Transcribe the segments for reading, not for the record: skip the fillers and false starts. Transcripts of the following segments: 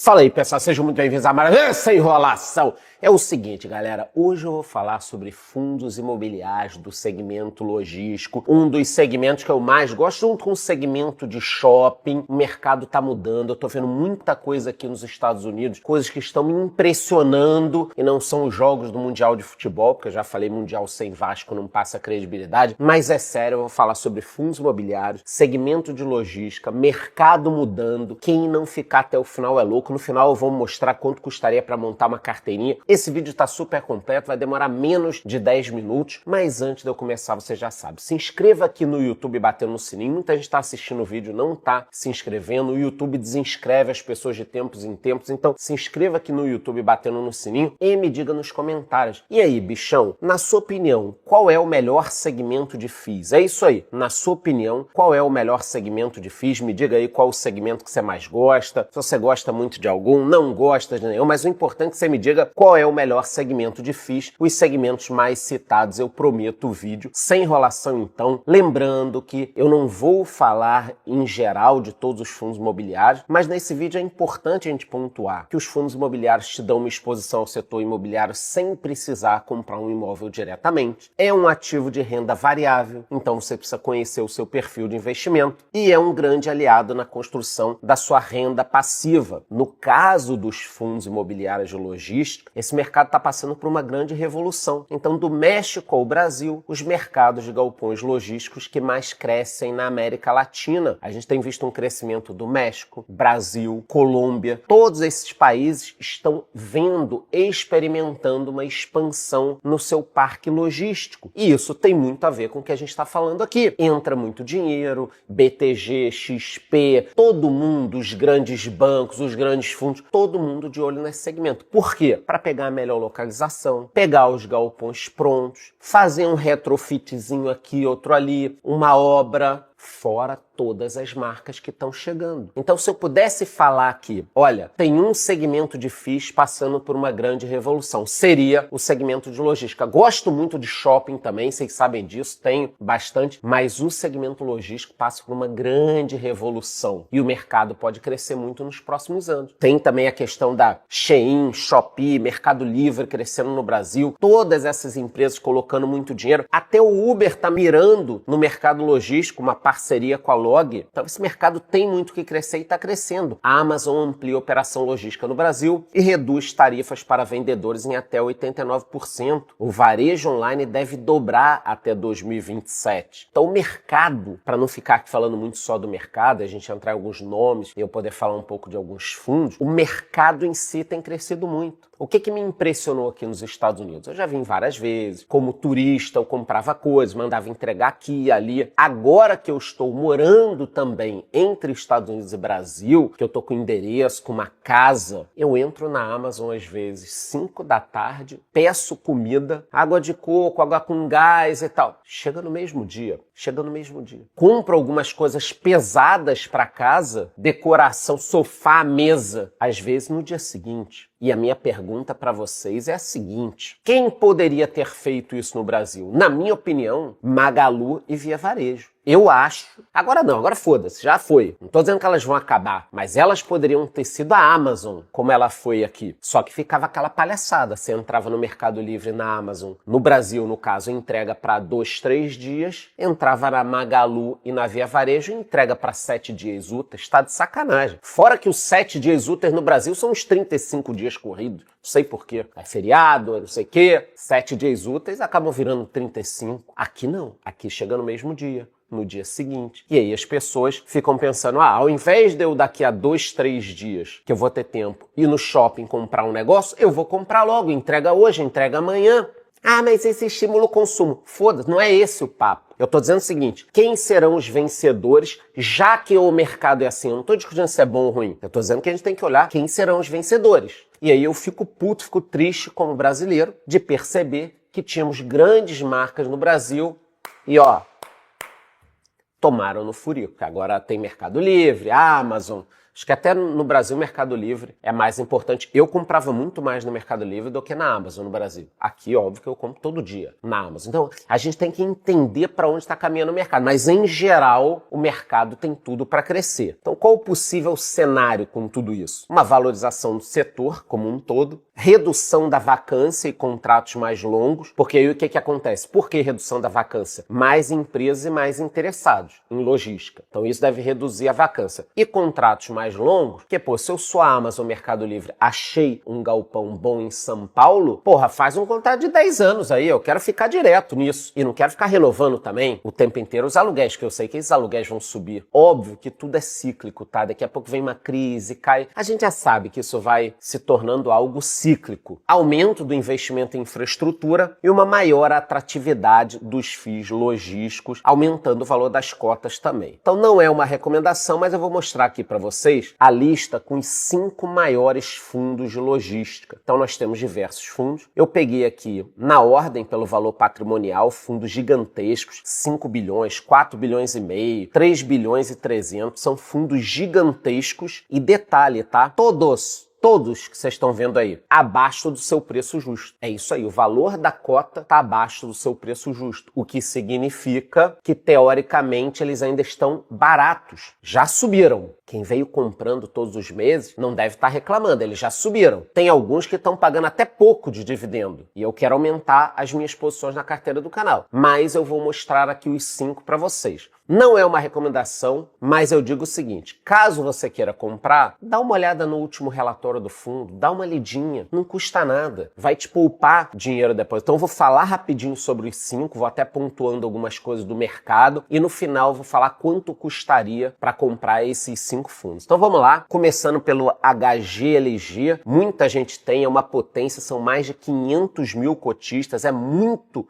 Fala aí, pessoal, sejam muito bem-vindos a mais essa enrolação. É o seguinte, galera, hoje eu vou falar sobre fundos imobiliários do segmento logístico, um dos segmentos que eu mais gosto, junto com o segmento de shopping. O mercado tá mudando, eu tô vendo muita coisa aqui nos Estados Unidos, coisas que estão me impressionando, e não são os jogos do Mundial de Futebol, porque eu já falei, Mundial sem Vasco não passa credibilidade, mas é sério, eu vou falar sobre fundos imobiliários, segmento de logística, mercado mudando. Quem não ficar até o final é louco. No final eu vou mostrar quanto custaria para montar uma carteirinha. Esse vídeo tá super completo, vai demorar menos de 10 minutos, mas antes de eu começar, você já sabe, se inscreva aqui no YouTube batendo no sininho. Muita gente tá assistindo o vídeo, não tá se inscrevendo, o YouTube desinscreve as pessoas de tempos em tempos, então se inscreva aqui no YouTube batendo no sininho e me diga nos comentários. E aí, bichão, na sua opinião, qual é o melhor segmento de FIIs? É isso aí, na sua opinião, qual é o melhor segmento de FIIs? Me diga aí qual o segmento que você mais gosta, se você gosta muito de algum, não gosta de nenhum, mas o importante é que você me diga qual é o melhor segmento de FIIs, os segmentos mais citados. Eu prometo o vídeo sem enrolação então, lembrando que eu não vou falar em geral de todos os fundos imobiliários, mas nesse vídeo é importante a gente pontuar que os fundos imobiliários te dão uma exposição ao setor imobiliário sem precisar comprar um imóvel diretamente. É um ativo de renda variável, então você precisa conhecer o seu perfil de investimento, e é um grande aliado na construção da sua renda passiva. No caso dos fundos imobiliários de logística, esse mercado está passando por uma grande revolução. Então, do México ao Brasil, os mercados de galpões logísticos que mais crescem na América Latina. A gente tem visto um crescimento do México, Brasil, Colômbia. Todos esses países estão vendo, experimentando uma expansão no seu parque logístico. E isso tem muito a ver com o que a gente está falando aqui. Entra muito dinheiro, BTG, XP, todo mundo, os grandes bancos, os grandes fundos, todo mundo de olho nesse segmento. Por quê? Para pegar a melhor localização, pegar os galpões prontos, fazer um retrofitzinho aqui, outro ali, uma obra, fora todas as marcas que estão chegando. Então, se eu pudesse falar aqui, olha, tem um segmento de FIIs passando por uma grande revolução, seria o segmento de logística. Gosto muito de shopping também, vocês sabem disso, tenho bastante, mas o segmento logístico passa por uma grande revolução e o mercado pode crescer muito nos próximos anos. Tem também a questão da Shein, Shopee, Mercado Livre crescendo no Brasil, todas essas empresas colocando muito dinheiro, até o Uber está mirando no mercado logístico, uma parceria com a Log. Então esse mercado tem muito que crescer e está crescendo. A Amazon amplia a operação logística no Brasil e reduz tarifas para vendedores em até 89%. O varejo online deve dobrar até 2027. Então o mercado, para não ficar aqui falando muito só do mercado, a gente entrar em alguns nomes e eu poder falar um pouco de alguns fundos, o mercado em si tem crescido muito. O que me impressionou aqui nos Estados Unidos? Eu já vim várias vezes, como turista, eu comprava coisas, mandava entregar aqui e ali. Agora que eu estou morando também entre Estados Unidos e Brasil, que eu tô com endereço, com uma casa, eu entro na Amazon às vezes 5 da tarde, peço comida, água de coco, água com gás e tal. Chega no mesmo dia. Compro algumas coisas pesadas para casa, decoração, sofá, mesa, às vezes no dia seguinte. E a minha pergunta para vocês é a seguinte: quem poderia ter feito isso no Brasil? Na minha opinião, Magalu e Via Varejo. Eu acho. Agora não, agora foda-se, já foi. Não tô dizendo que elas vão acabar, mas elas poderiam ter sido a Amazon, como ela foi aqui. Só que ficava aquela palhaçada. Você entrava no Mercado Livre na Amazon, no Brasil, no caso, entrega para 2, 3 dias, entrava na Magalu e na Via Varejo, entrega para 7 dias úteis. Tá de sacanagem. Fora que os 7 dias úteis no Brasil são uns 35 dias corridos. Não sei por quê. É feriado, não sei o quê. 7 dias úteis acabam virando 35. Aqui não. Aqui chega no mesmo dia, no dia seguinte. E aí as pessoas ficam pensando, ao invés de eu daqui a 2, 3 dias, que eu vou ter tempo, ir no shopping comprar um negócio, eu vou comprar logo, entrega hoje, entrega amanhã. Mas esse estímulo ao consumo. Foda-se, não é esse o papo. Eu tô dizendo o seguinte, quem serão os vencedores, já que o mercado é assim? Eu não tô discutindo se é bom ou ruim. Eu tô dizendo que a gente tem que olhar quem serão os vencedores. E aí eu fico puto, fico triste como brasileiro de perceber que tínhamos grandes marcas no Brasil e tomaram no furico. Agora tem Mercado Livre, Amazon, Acho que até no Brasil o Mercado Livre é mais importante. Eu comprava muito mais no Mercado Livre do que na Amazon no Brasil. Aqui, óbvio que eu compro todo dia na Amazon. Então, a gente tem que entender para onde está caminhando o mercado. Mas, em geral, o mercado tem tudo para crescer. Então, qual o possível cenário com tudo isso? Uma valorização do setor como um todo, redução da vacância e contratos mais longos, porque aí o que acontece? Por que redução da vacância? Mais empresas e mais interessados em logística. Então, isso deve reduzir a vacância. E contratos mais longos, porque, pô, se eu sou a Amazon Mercado Livre, achei um galpão bom em São Paulo, porra, faz um contrato de 10 anos aí, eu quero ficar direto nisso. E não quero ficar renovando também o tempo inteiro os aluguéis, que eu sei que esses aluguéis vão subir. Óbvio que tudo é cíclico, tá? Daqui a pouco vem uma crise, cai. A gente já sabe que isso vai se tornando algo cíclico. Aumento do investimento em infraestrutura e uma maior atratividade dos FIIs logísticos, aumentando o valor das cotas também. Então não é uma recomendação, mas eu vou mostrar aqui para vocês a lista com os 5 maiores fundos de logística. Então nós temos diversos fundos. Eu peguei aqui na ordem pelo valor patrimonial, fundos gigantescos, 5 bilhões, 4 bilhões e meio, 3 bilhões e 300, são fundos gigantescos e detalhe, tá? Todos que vocês estão vendo aí, abaixo do seu preço justo. É isso aí, o valor da cota está abaixo do seu preço justo, o que significa que, teoricamente, eles ainda estão baratos. Já subiram. Quem veio comprando todos os meses não deve estar reclamando, eles já subiram. Tem alguns que estão pagando até pouco de dividendo, e eu quero aumentar as minhas posições na carteira do canal. Mas eu vou mostrar aqui os 5 para vocês. Não é uma recomendação, mas eu digo o seguinte, caso você queira comprar, dá uma olhada no último relatório do fundo, dá uma lidinha, não custa nada, vai te poupar dinheiro depois. Então eu vou falar rapidinho sobre os 5, vou até pontuando algumas coisas do mercado e no final eu vou falar quanto custaria para comprar esses 5 fundos. Então vamos lá, começando pelo HGLG, muita gente tem, é uma potência, são mais de 500 mil cotistas, é muito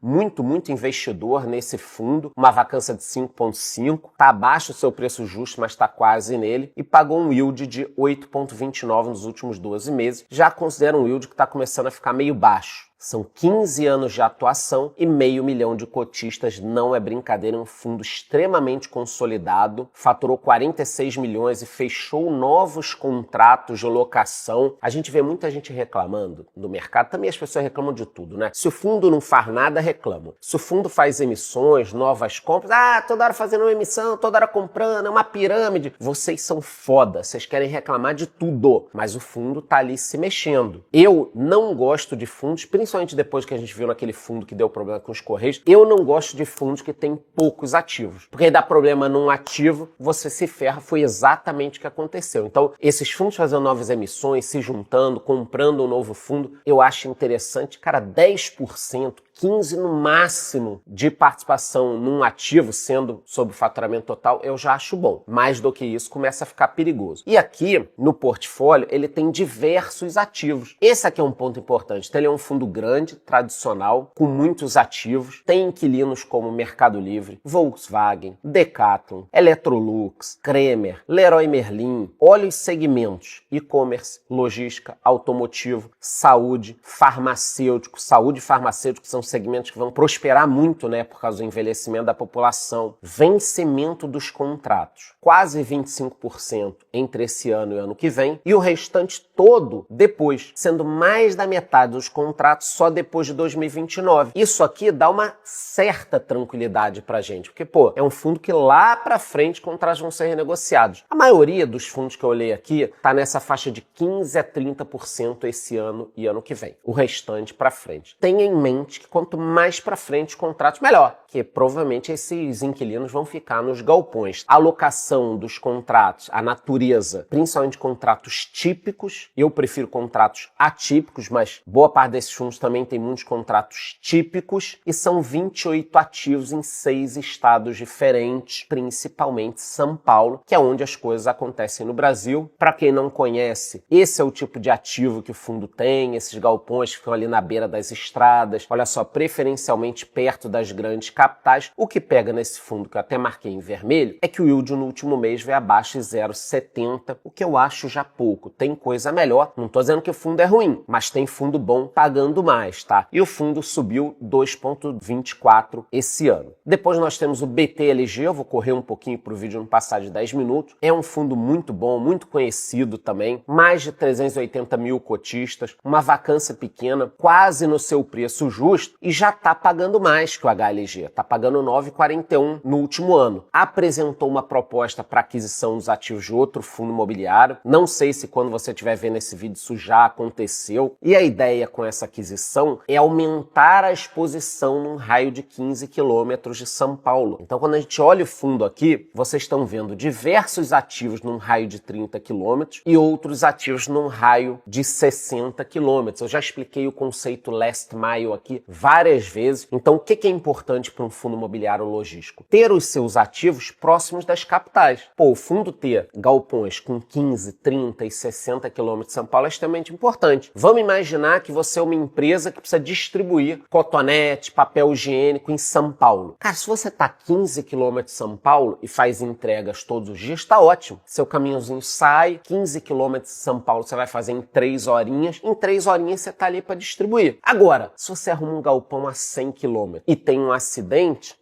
investidor nesse fundo, uma vacância de 5,5, está abaixo do seu preço justo, mas está quase nele, e pagou um yield de 8,29 nos últimos 12 meses. Já considera um yield que está começando a ficar meio baixo. São 15 anos de atuação e 500 mil de cotistas, não é brincadeira, é um fundo extremamente consolidado, faturou 46 milhões e fechou novos contratos de locação. A gente vê muita gente reclamando do mercado, também as pessoas reclamam de tudo, né? Se o fundo não faz nada, reclamam. Se o fundo faz emissões, novas compras, toda hora fazendo uma emissão, toda hora comprando, é uma pirâmide. Vocês são foda, vocês querem reclamar de tudo, mas o fundo tá ali se mexendo. Eu não gosto de fundos, principalmente depois que a gente viu naquele fundo que deu problema com os Correios, eu não gosto de fundos que têm poucos ativos. Porque aí dá problema num ativo, você se ferra, foi exatamente o que aconteceu. Então, esses fundos fazendo novas emissões, se juntando, comprando um novo fundo, eu acho interessante, cara, 10%, 15% no máximo de participação num ativo, sendo sob faturamento total, eu já acho bom. Mais do que isso, começa a ficar perigoso. E aqui, no portfólio, ele tem diversos ativos. Esse aqui é um ponto importante. Então, ele é um fundo grande, tradicional, com muitos ativos. Tem inquilinos como Mercado Livre, Volkswagen, Decathlon, Electrolux, Kremer, Leroy Merlin. Olha os segmentos: e-commerce, logística, automotivo, saúde, farmacêutico. Saúde e farmacêutico são segmentos que vão prosperar muito, né, por causa do envelhecimento da população. Vencimento dos contratos, quase 25% entre esse ano e o ano que vem, e o restante todo depois, sendo mais da metade dos contratos só depois de 2029. Isso aqui dá uma certa tranquilidade pra gente, porque, pô, é um fundo que lá pra frente contratos vão ser renegociados. A maioria dos fundos que eu olhei aqui tá nessa faixa de 15% a 30% esse ano e ano que vem. O restante pra frente. Tenha em mente que quanto mais pra frente os contratos, melhor, que provavelmente esses inquilinos vão ficar nos galpões. A alocação dos contratos, a natureza, principalmente contratos típicos, eu prefiro contratos atípicos, mas boa parte desses fundos também tem muitos contratos típicos, e são 28 ativos em 6 estados diferentes, principalmente São Paulo, que é onde as coisas acontecem no Brasil. Para quem não conhece, esse é o tipo de ativo que o fundo tem, esses galpões que ficam ali na beira das estradas. Olha só, só, preferencialmente perto das grandes capitais. O que pega nesse fundo, que eu até marquei em vermelho, é que o yield no último mês veio abaixo de 0,70, o que eu acho já pouco. Tem coisa melhor, não tô dizendo que o fundo é ruim, mas tem fundo bom pagando mais, tá? E o fundo subiu 2,24 esse ano. Depois nós temos o BTLG, eu vou correr um pouquinho pro vídeo, não passar de 10 minutos. É um fundo muito bom, muito conhecido também, mais de 380 mil cotistas, uma vacância pequena, quase no seu preço justo e já tá pagando mais que o HLG, tá pagando 9,41 no último ano. Apresentou uma proposta para aquisição dos ativos de outro fundo imobiliário, não sei se quando você estiver vendo esse vídeo isso já aconteceu, e a ideia com essa aquisição é aumentar a exposição num raio de 15 quilômetros de São Paulo. Então quando a gente olha o fundo aqui, vocês estão vendo diversos ativos num raio de 30 quilômetros e outros ativos num raio de 60 quilômetros. Eu já expliquei o conceito last mile aqui várias vezes. Então o que é importante para um fundo imobiliário logístico? Ter os seus ativos próximos das capitais. Pô, o fundo ter galpões com 15, 30 e 60 quilômetros de São Paulo é extremamente importante. Vamos imaginar que você é uma empresa que precisa distribuir cotonete, papel higiênico em São Paulo. Cara, se você está a 15 quilômetros de São Paulo e faz entregas todos os dias, está ótimo. Seu caminhãozinho sai, 15 quilômetros de São Paulo você vai fazer em 3 horinhas. Em 3 horinhas você está ali para distribuir. Agora, se você arruma um galpão a 100 quilômetros e tem um acidente,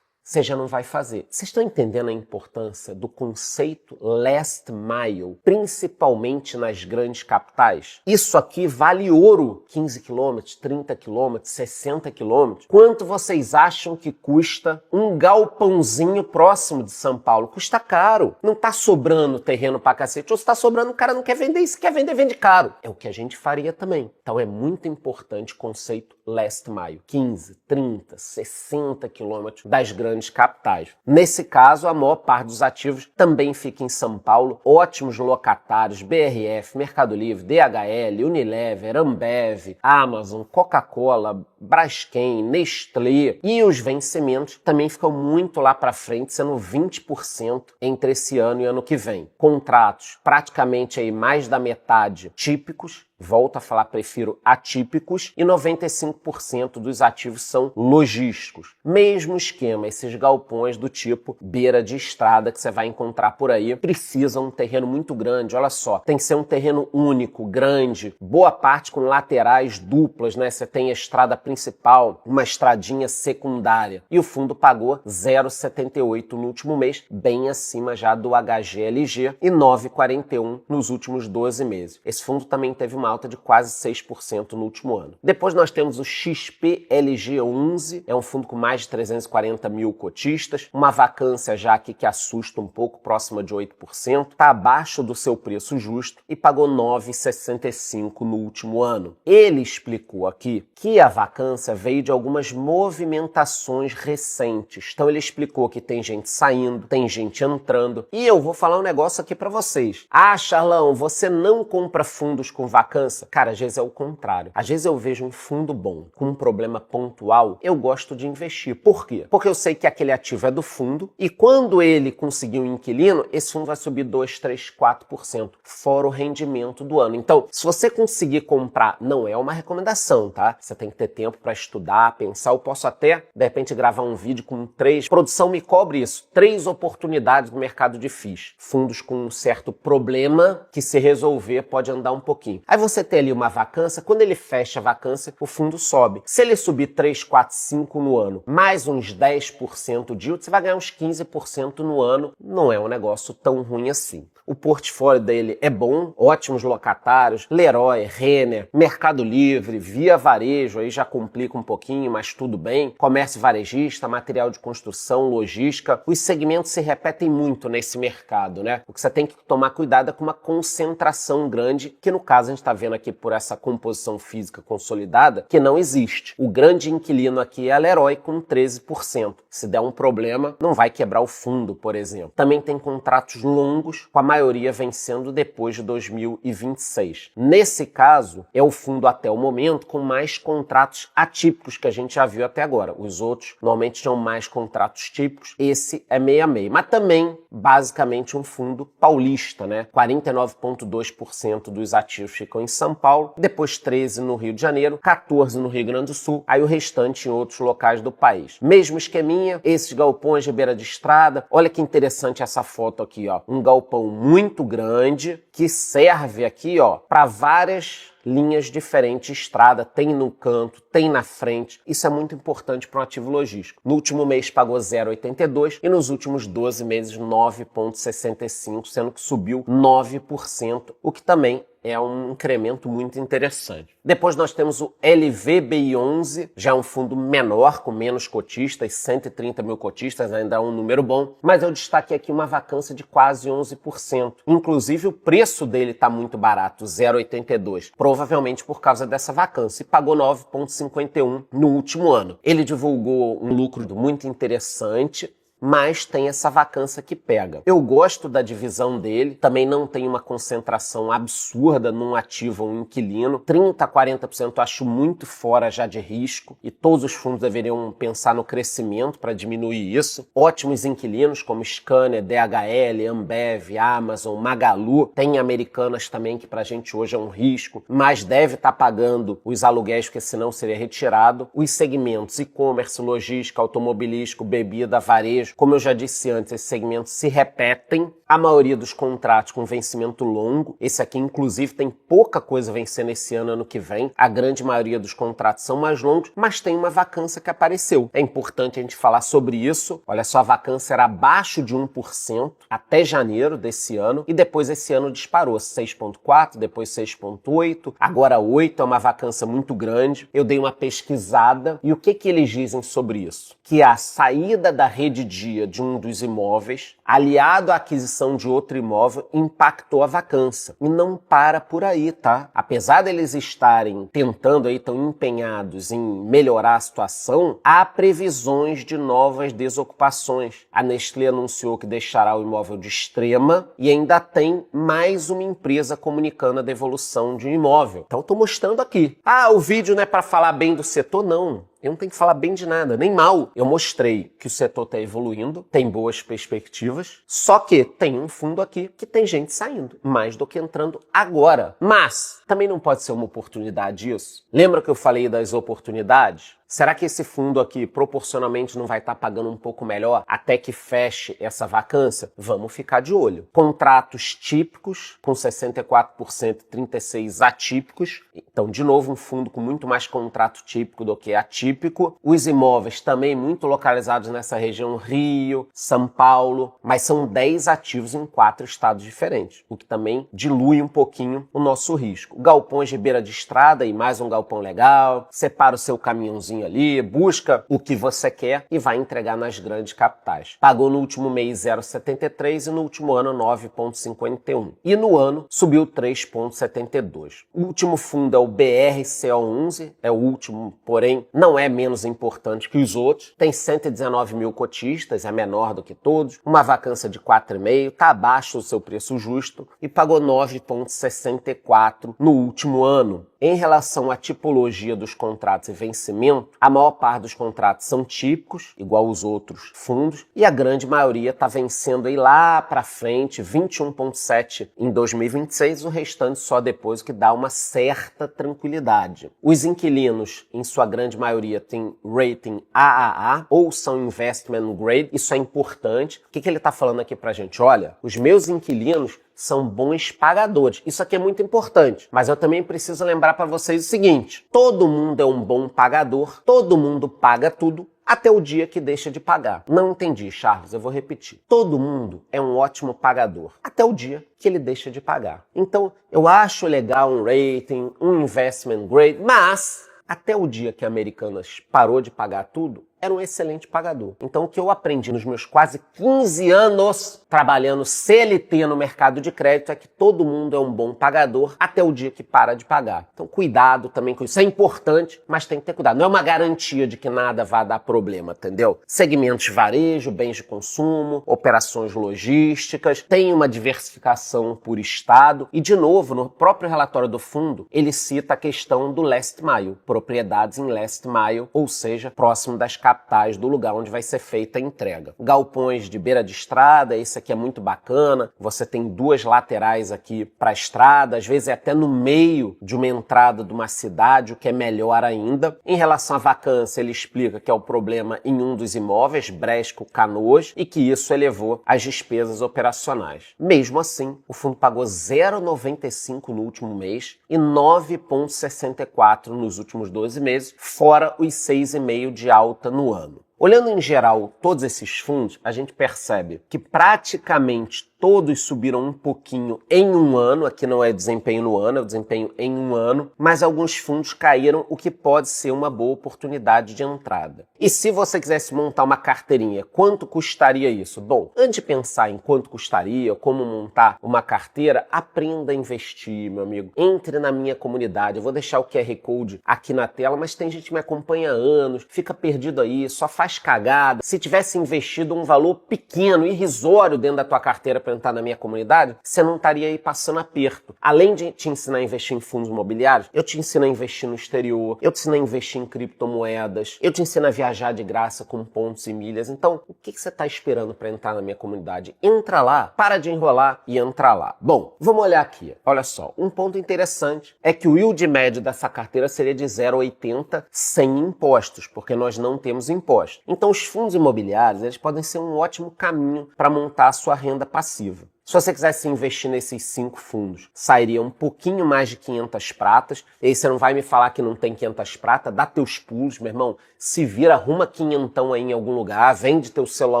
você já não vai fazer. Vocês estão entendendo a importância do conceito last mile, principalmente nas grandes capitais? Isso aqui vale ouro. 15 quilômetros, 30 quilômetros, 60 quilômetros. Quanto vocês acham que custa um galpãozinho próximo de São Paulo? Custa caro. Não tá sobrando terreno pra cacete. Ou se tá sobrando, o cara não quer vender. E se quer vender, vende caro. É o que a gente faria também. Então é muito importante o conceito last mile. 15, 30, 60 quilômetros das grandes capitais. Nesse caso, a maior parte dos ativos também fica em São Paulo. Ótimos locatários, BRF, Mercado Livre, DHL, Unilever, Ambev, Amazon, Coca-Cola, Braskem, Nestlé. E os vencimentos também ficam muito lá para frente, sendo 20% entre esse ano e ano que vem. Contratos praticamente aí mais da metade típicos, volto a falar, prefiro atípicos, e 95% dos ativos são logísticos. Mesmo esquema, esses galpões do tipo beira de estrada que você vai encontrar por aí, precisam um terreno muito grande, olha só, tem que ser um terreno único, grande, boa parte com laterais duplas, né? Você tem a estrada principal, uma estradinha secundária, e o fundo pagou 0,78 no último mês, bem acima já do HGLG, e 9,41 nos últimos 12 meses. Esse fundo também teve uma alta de quase 6% no último ano. Depois nós temos o XPLG11, é um fundo com mais de 340 mil cotistas, uma vacância já aqui que assusta um pouco, próxima de 8%, está abaixo do seu preço justo e pagou 9,65 no último ano. Ele explicou aqui que a vacância veio de algumas movimentações recentes. Então ele explicou que tem gente saindo, tem gente entrando, e eu vou falar um negócio aqui para vocês. Ah, Charlão, você não compra fundos com vacância? Cara, às vezes é o contrário. Às vezes eu vejo um fundo bom com um problema pontual, eu gosto de investir. Por quê? Porque eu sei que aquele ativo é do fundo e quando ele conseguir um inquilino, esse fundo vai subir 2, 3, 4%, fora o rendimento do ano. Então, se você conseguir comprar, não é uma recomendação, tá? Você tem que ter tempo para estudar, pensar. Eu posso até, de repente, gravar um vídeo com 3... Produção me cobre isso. 3 oportunidades no mercado de FIIs. Fundos com um certo problema que, se resolver, pode andar um pouquinho. Aí você tem ali uma vacância, quando ele fecha a vacância, o fundo sobe. Se ele subir 3, 4, 5 no ano, mais uns 10% de yield, você vai ganhar uns 15% no ano. Não é um negócio tão ruim assim. O portfólio dele é bom, ótimos locatários, Leroy, Renner, Mercado Livre, Via Varejo, aí já complica um pouquinho, mas tudo bem. Comércio varejista, material de construção, logística. Os segmentos se repetem muito nesse mercado, né? O que você tem que tomar cuidado é com uma concentração grande, que no caso a gente está vendo aqui por essa composição física consolidada, que não existe. O grande inquilino aqui é a Leroy com 13%. Se der um problema, não vai quebrar o fundo, por exemplo. Também tem contratos longos, com a maioria vencendo depois de 2026. Nesse caso, é o fundo até o momento com mais contratos atípicos que a gente já viu até agora. Os outros normalmente tinham mais contratos típicos. Esse é meio a meio. Mas também, basicamente, um fundo paulista, né? 49,2% dos ativos ficam colocou em São Paulo, depois 13 no Rio de Janeiro, 14 no Rio Grande do Sul, aí o restante em outros locais do país. Mesmo esqueminha, esses galpões de beira de estrada. Olha que interessante essa foto aqui, ó. Um galpão muito grande que serve aqui, ó, para várias linhas diferentes de estrada, tem no canto, tem na frente. Isso é muito importante para um ativo logístico. No último mês pagou 0,82 e nos últimos 12 meses 9,65, sendo que subiu 9%, o que também é um incremento muito interessante. Depois nós temos o LVBI11, já é um fundo menor, com menos cotistas, 130 mil cotistas, ainda é um número bom, mas eu destaquei aqui uma vacância de quase 11%. Inclusive o preço dele está muito barato, 0,82, provavelmente por causa dessa vacância, e pagou 9,51 no último ano. Ele divulgou um lucro muito interessante, mas tem essa vacância que pega. Eu gosto da divisão dele, também não tem uma concentração absurda num ativo ou um inquilino. 30% a 40% eu acho muito fora já de risco e todos os fundos deveriam pensar no crescimento para diminuir isso. Ótimos inquilinos como Scania, DHL, Ambev, Amazon, Magalu. Tem Americanas também que pra gente hoje é um risco, mas deve estar pagando os aluguéis porque senão seria retirado. Os segmentos e-commerce, logística, automobilístico, bebida, varejo, como eu já disse antes, esses segmentos se repetem. A maioria dos contratos com vencimento longo. Esse aqui, inclusive, tem pouca coisa vencendo esse ano que vem. A grande maioria dos contratos são mais longos, mas tem uma vacância que apareceu. É importante a gente falar sobre isso. Olha só, a vacância era abaixo de 1% até janeiro desse ano e depois esse ano disparou. 6,4%, depois 6,8%, agora 8%, é uma vacância muito grande. Eu dei uma pesquisada e o que eles dizem sobre isso? Que a saída da rede dia de um dos imóveis, aliado à aquisição de outro imóvel, impactou a vacância. E não para por aí, tá? Apesar deles estarem tentando aí, tão empenhados em melhorar a situação, há previsões de novas desocupações. A Nestlé anunciou que deixará o imóvel de Extrema e ainda tem mais uma empresa comunicando a devolução de um imóvel. Então, tô mostrando aqui. Ah, o vídeo não é para falar bem do setor, não. Eu não tenho que falar bem de nada, nem mal. Eu mostrei que o setor está evoluindo, tem boas perspectivas, só que tem um fundo aqui que tem gente saindo, mais do que entrando agora. Mas também não pode ser uma oportunidade isso. Lembra que eu falei das oportunidades? Será que esse fundo aqui proporcionalmente não vai estar pagando um pouco melhor até que feche essa vacância? Vamos ficar de olho. Contratos típicos, com 64% e 36% atípicos. Então, de novo, um fundo com muito mais contrato típico do que atípico. Os imóveis também muito localizados nessa região, Rio, São Paulo, mas são 10 ativos em 4 estados diferentes, o que também dilui um pouquinho o nosso risco. Galpões de beira de estrada e mais um galpão legal, separa o seu caminhãozinho ali, busca o que você quer e vai entregar nas grandes capitais. Pagou no último mês 0,73 e no último ano 9,51. E no ano subiu 3,72. O último fundo é o BRCO11, é o último, porém não é menos importante que os outros. Tem 119 mil cotistas, é menor do que todos, uma vacância de 4,5, está abaixo do seu preço justo e pagou 9,64 no último ano. Em relação à tipologia dos contratos e vencimento, a maior parte dos contratos são típicos, igual os outros fundos, e a grande maioria está vencendo aí lá para frente, 21,7 em 2026, o restante só depois, o que dá uma certa tranquilidade. Os inquilinos, em sua grande maioria, têm rating AAA ou são investment grade, isso é importante. O que ele está falando aqui para a gente? Olha, os meus inquilinos são bons pagadores. Isso aqui é muito importante, mas eu também preciso lembrar para vocês o seguinte: todo mundo é um bom pagador, todo mundo paga tudo, até o dia que deixa de pagar. Não entendi, Charles, eu vou repetir. Todo mundo é um ótimo pagador, até o dia que ele deixa de pagar. Então, eu acho legal um rating, um investment grade, mas até o dia que a Americanas parou de pagar tudo, era um excelente pagador. Então, o que eu aprendi nos meus quase 15 anos trabalhando CLT no mercado de crédito é que todo mundo é um bom pagador até o dia que para de pagar. Então, cuidado também com isso. Isso é importante, mas tem que ter cuidado. Não é uma garantia de que nada vai dar problema, entendeu? Segmentos de varejo, bens de consumo, operações logísticas, tem uma diversificação por estado. E, de novo, no próprio relatório do fundo, ele cita a questão do last mile, propriedades em last mile, ou seja, próximo das capitais. capitais do lugar onde vai ser feita a entrega. Galpões de beira de estrada, esse aqui é muito bacana, você tem duas laterais aqui para a estrada, às vezes é até no meio de uma entrada de uma cidade, o que é melhor ainda. Em relação à vacância, ele explica que é o problema em um dos imóveis, Bresco Canoas, e que isso elevou as despesas operacionais. Mesmo assim, o fundo pagou 0,95 no último mês e 9,64 nos últimos 12 meses, fora os 6,5 de alta no ano. Olhando em geral todos esses fundos, a gente percebe que praticamente todos subiram um pouquinho em um ano, aqui não é desempenho no ano, é o desempenho em um ano, mas alguns fundos caíram, o que pode ser uma boa oportunidade de entrada. E se você quisesse montar uma carteirinha, quanto custaria isso? Bom, antes de pensar em quanto custaria, como montar uma carteira, aprenda a investir, meu amigo. Entre na minha comunidade, eu vou deixar o QR Code aqui na tela, mas tem gente que me acompanha há anos, fica perdido aí, só faz cagada. Se tivesse investido um valor pequeno, irrisório dentro da tua carteira para entrar na minha comunidade, você não estaria aí passando aperto. Além de te ensinar a investir em fundos imobiliários, eu te ensino a investir no exterior, eu te ensino a investir em criptomoedas, eu te ensino a viajar de graça com pontos e milhas. Então, o que você está esperando para entrar na minha comunidade? Entra lá, para de enrolar e entra lá. Bom, vamos olhar aqui. Olha só, um ponto interessante é que o yield médio dessa carteira seria de 0,80 sem impostos, porque nós não temos impostos. Então, os fundos imobiliários, eles podem ser um ótimo caminho para montar a sua renda passiva. Se você quisesse investir nesses 5 fundos, sairia um pouquinho mais de 500 pratas. E aí você não vai me falar que não tem 500 pratas, dá teus pulos, meu irmão. Se vira, arruma quinhentão aí em algum lugar, vende teu celular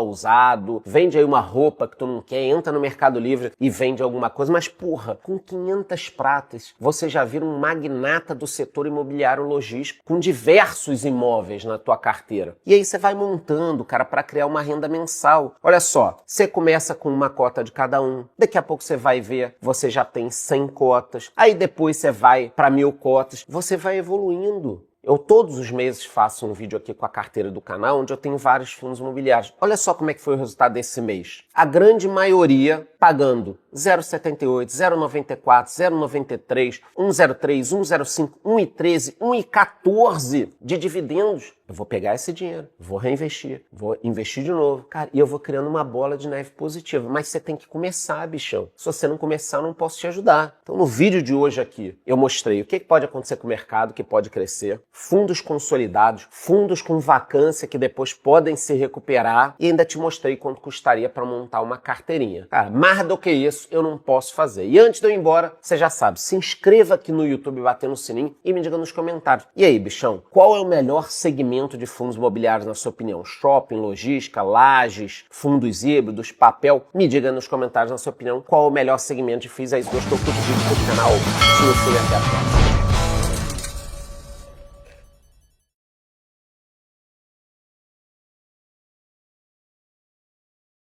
usado, vende aí uma roupa que tu não quer, entra no Mercado Livre e vende alguma coisa. Mas porra, com 500 pratas, você já vira um magnata do setor imobiliário logístico com diversos imóveis na tua carteira. E aí você vai montando, cara, para criar uma renda mensal. Olha só, você começa com uma cota de cada um. Daqui a pouco você vai ver, você já tem 100 cotas. Aí depois você vai para 1000 cotas. Você vai evoluindo. Eu todos os meses faço um vídeo aqui com a carteira do canal, onde eu tenho vários fundos imobiliários. Olha só como é que foi o resultado desse mês. A grande maioria pagando 0,78, 0,94, 0,93, 1,03, 1,05, 1,13, 1,14 de dividendos. Eu vou pegar esse dinheiro, vou reinvestir, vou investir de novo. Cara, e eu vou criando uma bola de neve positiva. Mas você tem que começar, bichão. Se você não começar, eu não posso te ajudar. Então, no vídeo de hoje aqui, eu mostrei o que pode acontecer com o mercado, que pode crescer, fundos consolidados, fundos com vacância que depois podem se recuperar e ainda te mostrei quanto custaria para montar uma carteirinha. Cara, mais do que isso, eu não posso fazer. E antes de eu ir embora, você já sabe, se inscreva aqui no YouTube, batendo no sininho e me diga nos comentários. E aí, bichão, qual é o melhor segmento de fundos imobiliários na sua opinião? Shopping, logística, lajes, fundos híbridos, papel? Me diga nos comentários na sua opinião qual é o melhor segmento de FIIs. É isso, gostou? Curte o vídeo, curte o canal. Se você até a próxima.